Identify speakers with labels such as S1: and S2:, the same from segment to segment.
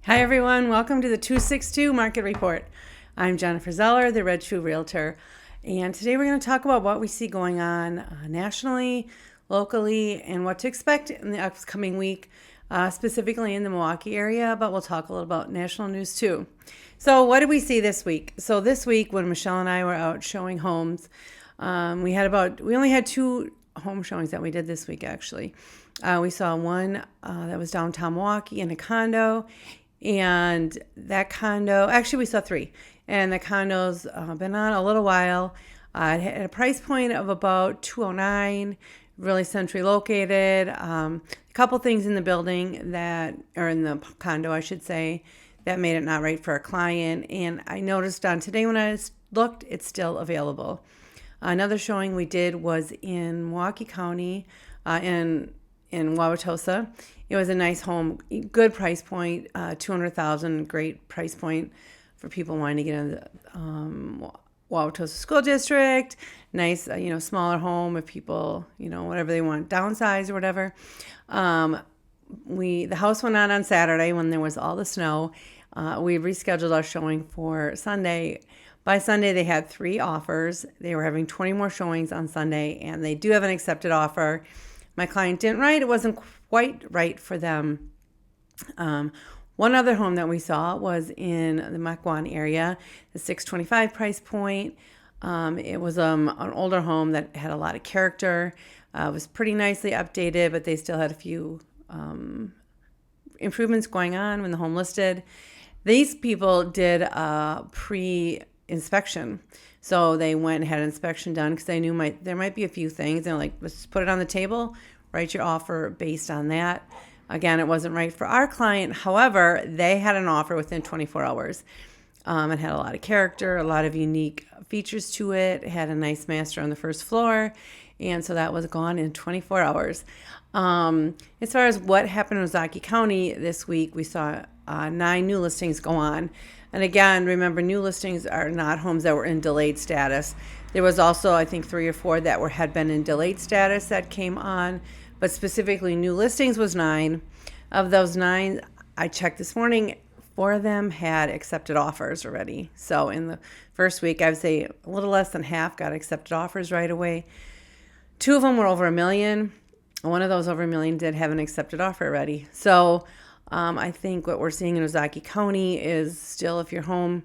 S1: Hi everyone, welcome to the 262 Market Report. I'm Jennifer Zoeller, the Red Shoe Realtor, and today we're going to talk about what we see going on nationally, locally, and what to expect in the upcoming week, specifically in the Milwaukee area, but we'll talk a little about national news too. So what did we see this week? So this week when Michelle and I were out showing homes, we only had 2 home showings that we did this week actually. We saw one that was downtown Milwaukee in a condo. And that condo, actually we saw 3, and the condo's been on a little while. It had a price point of about $209, really centrally located. A couple things in the building or in the condo, I should say, that made it not right for a client. And I noticed on today when I looked, it's still available. Another showing we did was in Milwaukee County, in Wauwatosa. It was a nice home, good price point, $200,000, great price point for people wanting to get into the Wauwatosa School District. Nice, smaller home if people, whatever they want, downsize or whatever. The house went on Saturday when there was all the snow. We rescheduled our showing for Sunday. By Sunday, they had 3 offers. They were having 20 more showings on Sunday, and they do have an accepted offer. My client didn't write. It wasn't quite right for them. One other home that we saw was in the Mequon area, the $625 price point. It was an older home that had a lot of character. It was pretty nicely updated, but they still had a few improvements going on when the home listed. These people did a pre-inspection. So they went and had an inspection done because they knew there might be a few things. They're like, let's just put it on the table, write your offer based on that. Again, it wasn't right for our client. However, they had an offer within 24 hours. It had a lot of character, a lot of unique features to it. It had a nice master on the first floor. And so that was gone in 24 hours. As far as what happened in Ozaukee County this week, we saw 9 new listings go on. And again, remember, new listings are not homes that were in delayed status. There was also, I think, 3 or 4 that had been in delayed status that came on, but specifically new listings was 9. Of those 9, I checked this morning, 4 of them had accepted offers already. So in the first week, I would say a little less than half got accepted offers right away. 2 of them were over $1 million. One of those over $1 million did have an accepted offer already. So I think what we're seeing in Ozaukee County is still, if your home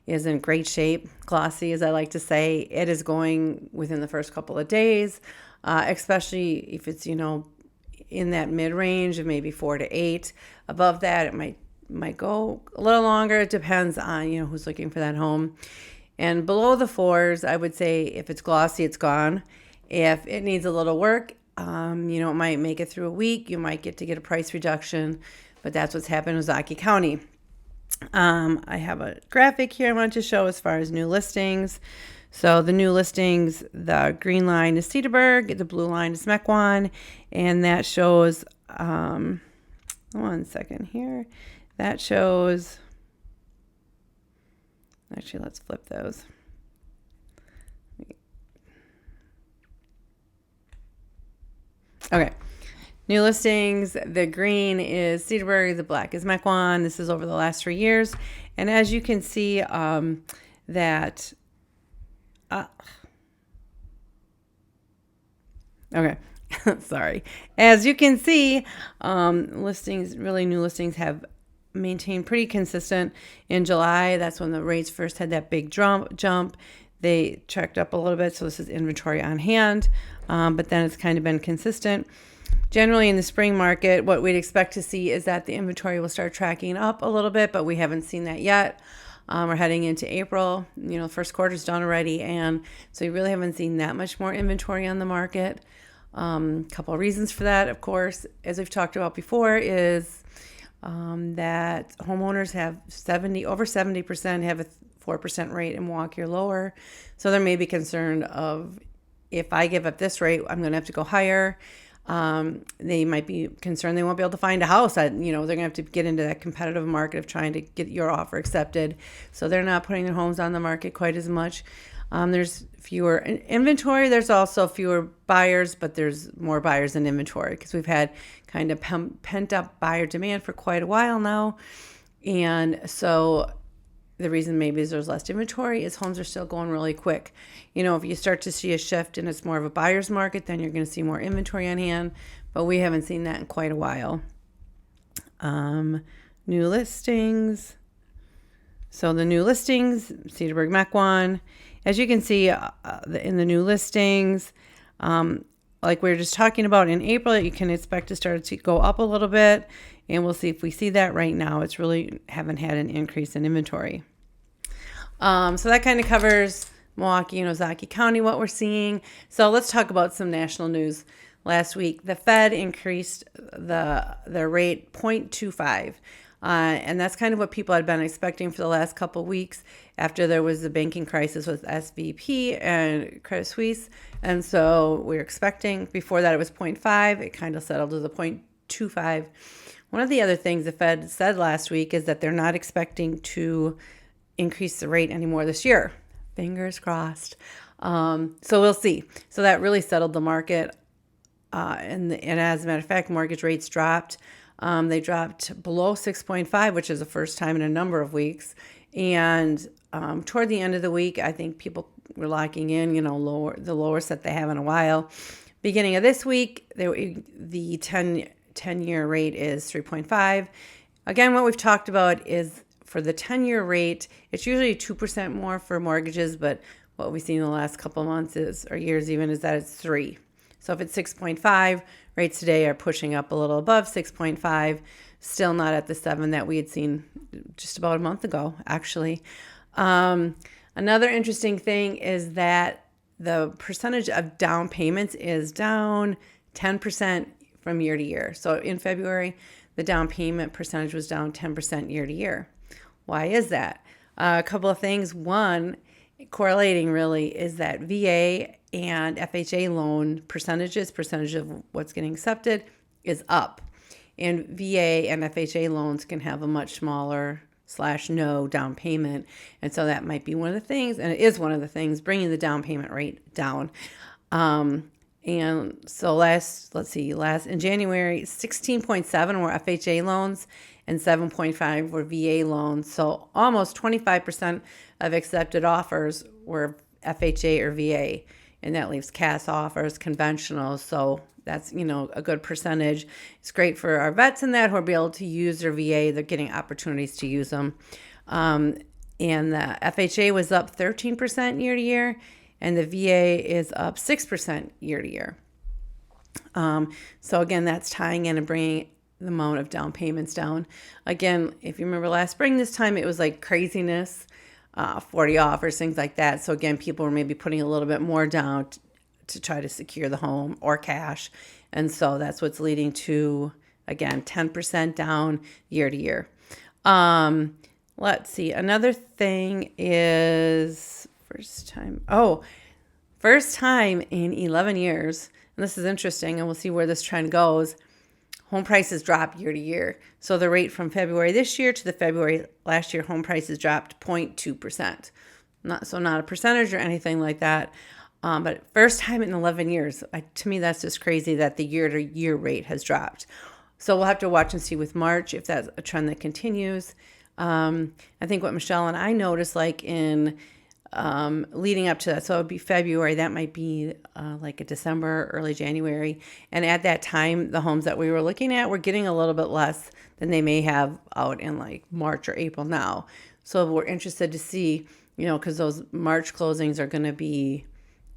S1: is in great shape, glossy, as I like to say, it is going within the first couple of days, especially if it's, in that mid-range of maybe 4 to 8. Above that, it might go a little longer. It depends on, who's looking for that home. And below the 4s, I would say if it's glossy, it's gone. If it needs a little work, it might make it through a week. You might get a price reduction. But that's what's happened in Ozaukee County. I have a graphic here I want to show as far as new listings. So the new listings, the green line is Cedarburg, the blue line is Mequon, and that shows, one second here, that shows, actually let's flip those. Okay. New listings, the green is Cedarburg, the black is Mequon. This is over the last 3 years. And as you can see, okay, sorry. As you can see, new listings have maintained pretty consistent. In July, that's when the rates first had that big jump. They checked up a little bit, so this is inventory on hand, but then it's kind of been consistent. Generally in the spring market, what we'd expect to see is that the inventory will start tracking up a little bit, but we haven't seen that yet. We're heading into April. The first quarter's done already, and so you really haven't seen that much more inventory on the market. Couple of reasons for that, of course, as we've talked about before, is that homeowners have over 70% have a 4% rate in Milwaukee or lower. So there may be concern of, if I give up this rate, I'm going to have to go higher. They might be concerned they won't be able to find a house. They're going to have to get into that competitive market of trying to get your offer accepted. So they're not putting their homes on the market quite as much. There's fewer inventory. There's also fewer buyers, but there's more buyers than inventory because we've had kind of pent up buyer demand for quite a while now. And so the reason maybe is there's less inventory is homes are still going really quick. If you start to see a shift and it's more of a buyer's market, then you're going to see more inventory on hand. But we haven't seen that in quite a while. New listings. So the new listings, Cedarburg Mequon, as you can see in the new listings, like we were just talking about in April, you can expect to start to go up a little bit. And we'll see if we see that right now. It's really haven't had an increase in inventory. So that kind of covers Milwaukee and Ozaukee County, what we're seeing. So let's talk about some national news. Last week, the Fed increased the rate 0.25. And that's kind of what people had been expecting for the last couple of weeks after there was the banking crisis with SVB and Credit Suisse. And so we were expecting, before that it was 0.5. It kind of settled to the 0.25. One of the other things the Fed said last week is that they're not expecting to increase the rate anymore this year. Fingers crossed. So we'll see. So that really settled the market. And as a matter of fact, mortgage rates dropped. They dropped below 6.5, which is the first time in a number of weeks. And toward the end of the week, I think people were locking in, the lowest that they have in a while. Beginning of this week, the 10-year rate is 3.5. Again, what we've talked about is for the 10-year rate, it's usually 2% more for mortgages, but what we've seen in the last couple of months or years even, is that it's 3. So if it's 6.5, rates today are pushing up a little above 6.5, still not at the 7 that we had seen just about a month ago, actually. Another interesting thing is that the percentage of down payments is down 10% from year to year. So in February, the down payment percentage was down 10% year to year. Why is that? A couple of things. One, correlating really, is that VA and FHA loan percentage of what's getting accepted is up. And VA and FHA loans can have a much smaller / no down payment. And so that might be one of the things, and it is one of the things, bringing the down payment rate down. And so last in January, 16.7 were FHA loans and 7.5 were VA loans. So almost 25% of accepted offers were FHA or VA. And that leaves cash offers, conventional. So that's, a good percentage. It's great for our vets in that who will be able to use their VA. They're getting opportunities to use them. And the FHA was up 13% year to year, and the VA is up 6% year to year. So again, that's tying in and bringing the amount of down payments down. Again, if you remember last spring, this time it was like craziness, 40 offers, things like that. So again, people were maybe putting a little bit more down to try to secure the home or cash. And so that's what's leading to, again, 10% down year to year. Let's see. Another thing is first time in 11 years. And this is interesting, and we'll see where this trend goes. Home prices drop year to year. So the rate from February this year to the February last year, home prices dropped 0.2%. Not a percentage or anything like that. But first time in 11 years. To me, that's just crazy that the year-to-year rate has dropped. So we'll have to watch and see with March if that's a trend that continues. I think what Michelle and I noticed, like in leading up to that, so it would be February, that might be like a December, early January. And at that time, the homes that we were looking at were getting a little bit less than they may have out in like March or April now. So we're interested to see, because those March closings are going to be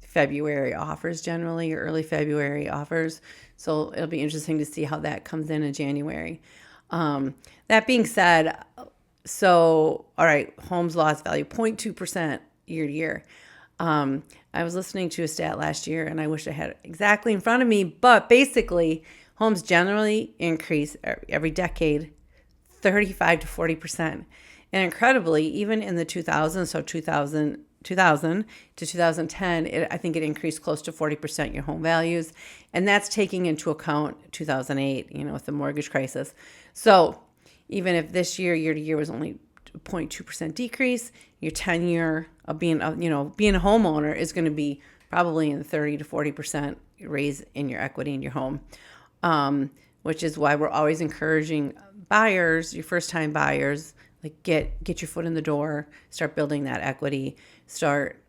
S1: February offers generally, or early February offers. So it'll be interesting to see how that comes in January. That being said, all right, homes lost value, 0.2% year to year. I was listening to a stat last year, and I wish I had it exactly in front of me, but basically, homes generally increase every decade 35 to 40%. And incredibly, even in the 2000s, so 2000 to 2010, I think it increased close to 40% your home values. And that's taking into account 2008, with the mortgage crisis. So even if this year to year was only 0.2% decrease, your 10-year of being a homeowner is going to be probably in the 30 to 40% raise in your equity in your home, which is why we're always encouraging buyers, your first time buyers, like get your foot in the door, start building that equity, start,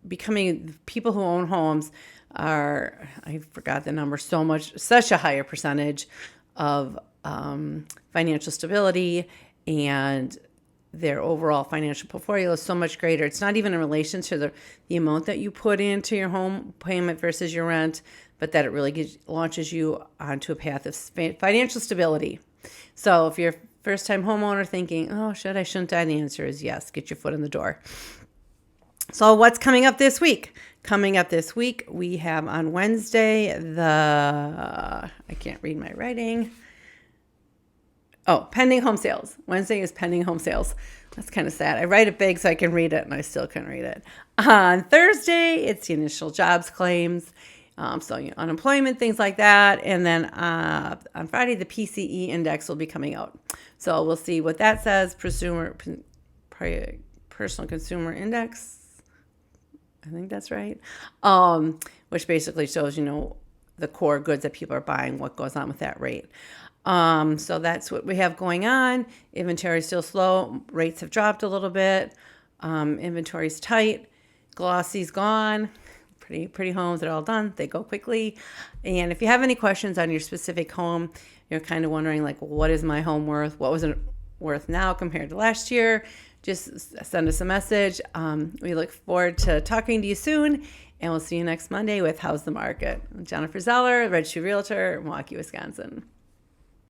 S1: becoming people who own homes are, I forgot the number, such a higher percentage of financial stability, and their overall financial portfolio is so much greater. It's not even in relation to the amount that you put into your home payment versus your rent, but that it really launches you onto a path of financial stability. So if you're a first-time homeowner thinking, oh, shouldn't I? The answer is yes. Get your foot in the door. So what's coming up this week? Coming up this week, we have on Wednesday, I can't read my writing. Oh, pending home sales. Wednesday is pending home sales. That's kind of sad. I write it big so I can read it, and I still couldn't read it. On Thursday, it's the initial jobs claims. Unemployment, things like that. And then on Friday, the PCE index will be coming out. So we'll see what that says. Personal Consumer Index. I think that's right. Which basically shows, the core goods that people are buying, what goes on with that rate. So that's what we have going on. Inventory is still slow. Rates have dropped a little bit. Inventory is tight. Glossy's gone. Pretty homes are all done. They go quickly. And if you have any questions on your specific home, you're kind of wondering, like, what is my home worth? What was it worth now compared to last year? Just send us a message. We look forward to talking to you soon, and we'll see you next Monday with How's the Market? Jennifer Zoeller, Red Shoe Realtor, Milwaukee, Wisconsin.